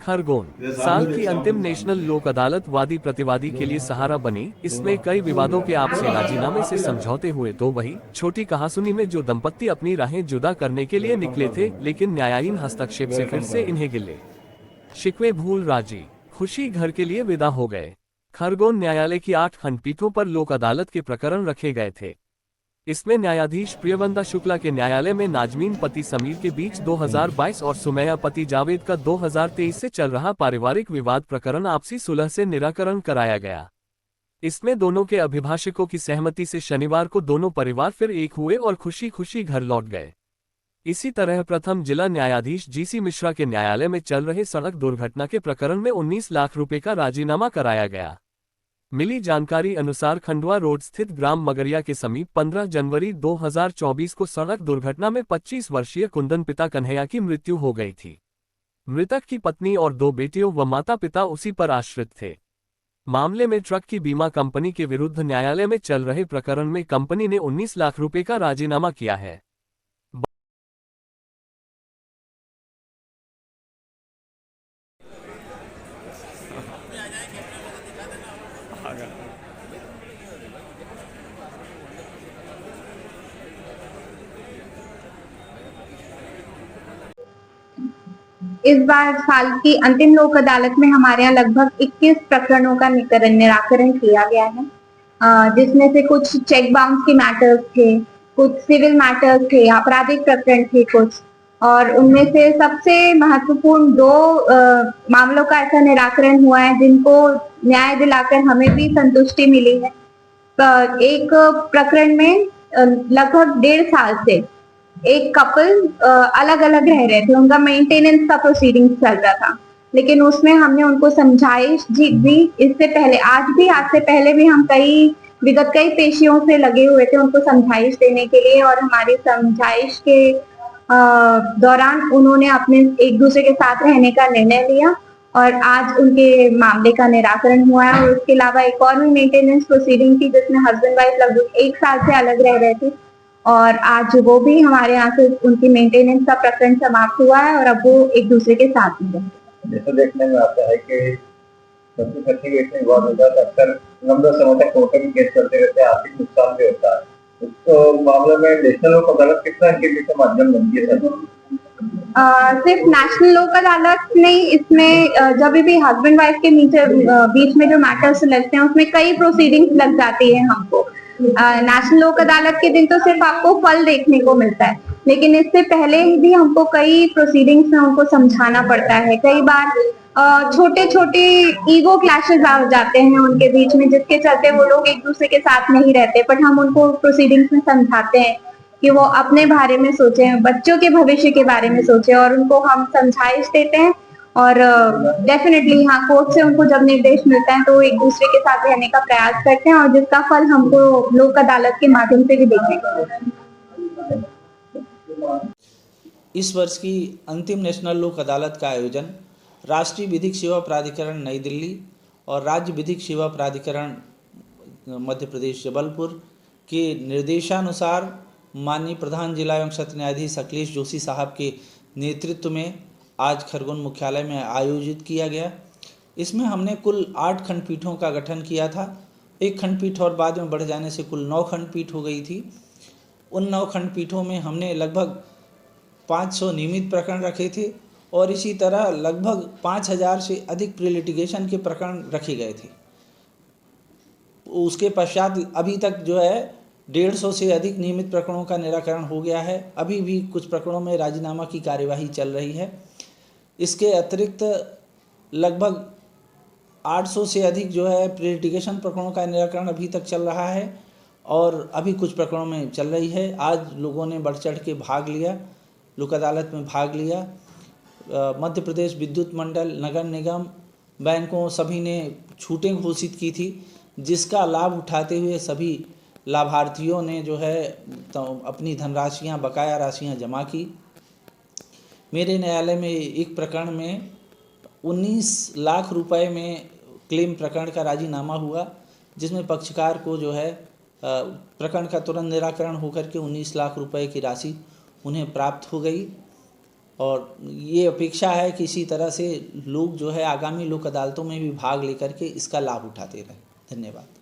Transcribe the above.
खरगोन साल की अंतिम नेशनल लोक अदालत वादी प्रतिवादी के लिए सहारा बनी। इसमें कई विवादों के आपसी राजीनामे से समझौते हुए। तो वही छोटी कहासुनी में जो दंपत्ति अपनी राहें जुदा करने के लिए निकले थे, लेकिन न्यायालयीन हस्तक्षेप से फिर से इन्हें गिले शिकवे भूल राजी खुशी घर के लिए विदा हो गए। खरगोन न्यायालय की 8 खंडपीठों पर लोक अदालत के प्रकरण रखे गए थे। इसमें न्यायाधीश प्रियवंदा शुक्ला के न्यायालय में नाजमीन पति समीर के बीच 2022 और सुमैया पति जावेद का 2023 से चल रहा पारिवारिक विवाद प्रकरण आपसी सुलह से निराकरण कराया गया। इसमें दोनों के अभिभाषकों की सहमति से शनिवार को दोनों परिवार फिर एक हुए और खुशी खुशी घर लौट गए। इसी तरह प्रथम जिला न्यायाधीश जीसी मिश्रा के न्यायालय में चल रहे सड़क दुर्घटना के प्रकरण में 19 लाख रुपए का राजीनामा कराया गया। मिली जानकारी अनुसार खंडवा रोड स्थित ग्राम मगरिया के समीप 15 जनवरी 2024 को सड़क दुर्घटना में 25 वर्षीय कुंदन पिता कन्हैया की मृत्यु हो गई थी। मृतक की पत्नी और 2 बेटियों व माता पिता उसी पर आश्रित थे। मामले में ट्रक की बीमा कंपनी के विरुद्ध न्यायालय में चल रहे प्रकरण में कंपनी ने 19 लाख रुपए का राजीनामा किया है। इस बार साल की अंतिम लोक अदालत में हमारे यहाँ लगभग 21 प्रकरणों का निराकरण किया गया है, जिसमें से कुछ चेक बाउंस के मैटर्स थे, कुछ सिविल मैटर्स थे, आपराधिक प्रकरण थे कुछ, और उनमें से सबसे महत्वपूर्ण 2 मामलों का ऐसा निराकरण हुआ है जिनको न्याय दिलाकर हमें भी संतुष्टि मिली है। एक प्रकरण में लगभग 1.5 साल से एक कपल अलग अलग रह रहे थे, उनका मेंटेनेंस का प्रोसीडिंग चल रहा था, लेकिन उसमें हमने उनको समझाइश दी। इससे पहले आज से पहले भी हम कई पेशियों से लगे हुए थे उनको समझाइश देने के लिए, और हमारी समझाइश के दौरान उन्होंने अपने एक दूसरे के साथ रहने का निर्णय लिया और आज उनके मामले का निराकरण हुआ है। और उसके अलावा एक और भी मेंटेनेंस प्रोसीडिंग थी जिसमें हस्बैंड वाइफ लगभग 1 साल से अलग रह रहे थे, और आज वो भी हमारे यहाँ से उनकी मेंटेनेंस का प्रकरण समाप्त हुआ है और अब वो एक दूसरे के साथ में रहते। जैसे देखने में आता है कि पति के विवाद हो जाता है, अक्सर लंबे समय तक कोर्ट में केस चलते रहते हैं, आर्थिक नुकसान भी होता है। तो मामले में नेशनल लोक अदालत कितना के माध्यम बनती है? सिर्फ नेशनल लोक अदालत नहीं, इसमें जब भी हस्बैंड वाइफ के बीच में जो मैटर्स लगते हैं उसमें कई प्रोसीडिंग्स लग जाती है हमको। नेशनल लोक अदालत के दिन तो सिर्फ आपको फल देखने को मिलता है, लेकिन इससे पहले भी हमको कई प्रोसीडिंग्स में उनको समझाना पड़ता है। कई बार छोटे छोटे ईगो क्लैशेस आ जाते हैं उनके बीच में, जिसके चलते वो लोग एक दूसरे के साथ नहीं रहते, बट हम उनको प्रोसीडिंग्स में समझाते हैं कि वो अपने बारे में सोचे, बच्चों के भविष्य के बारे में सोचे, और उनको हम समझाइश देते हैं। और डेफिनेटली हाँ, कोर्ट से उनको जब निर्देश मिलता है तो वो एक दूसरे के साथ रहने का प्रयास करते हैं, और जिसका फल हमको लोक अदालत के माध्यम से भी देखने को मिलता है। इस वर्ष की अंतिम नेशनल लोक अदालत का आयोजन राष्ट्रीय विधिक सेवा प्राधिकरण नई दिल्ली और राज्य विधिक सेवा प्राधिकरण मध्य प्रदेश जबलपुर के निर्देशानुसार माननीय प्रधान जिला एवं सत्र न्यायाधीश अखिलेश जोशी साहब के नेतृत्व में आज खरगोन मुख्यालय में आयोजित किया गया। इसमें हमने कुल 8 खंडपीठों का गठन किया था। एक खंडपीठ और बाद में बढ़ जाने से कुल 9 खंडपीठ हो गई थी। उन 9 खंडपीठों में हमने लगभग 500 नियमित प्रकरण रखे थे और इसी तरह लगभग 5000 से अधिक प्री लिटिगेशन के प्रकरण रखे गए थे। उसके पश्चात अभी तक जो है 150 से अधिक नियमित प्रकरणों का निराकरण हो गया है। अभी भी कुछ प्रकरणों में राजीनामा की कार्यवाही चल रही है। इसके अतिरिक्त लगभग 800 से अधिक जो है प्री लिटिगेशन प्रकरणों का निराकरण अभी तक चल रहा है और अभी कुछ प्रकरणों में चल रही है। आज लोगों ने बढ़ चढ़ के भाग लिया, लोक अदालत में भाग लिया। मध्य प्रदेश विद्युत मंडल, नगर निगम, बैंकों सभी ने छूटें घोषित की थी, जिसका लाभ उठाते हुए सभी लाभार्थियों ने जो है तो अपनी धनराशियाँ, बकाया राशियाँ जमा की। मेरे न्यायालय में एक प्रकरण में 19 लाख रुपए में क्लेम प्रकरण का राजीनामा हुआ, जिसमें पक्षकार को जो है प्रकरण का तुरंत निराकरण होकर के 19 लाख रुपए की राशि उन्हें प्राप्त हो गई। और ये अपेक्षा है कि इसी तरह से लोग जो है आगामी लोक अदालतों में भी भाग लेकर के इसका लाभ उठाते रहें। धन्यवाद।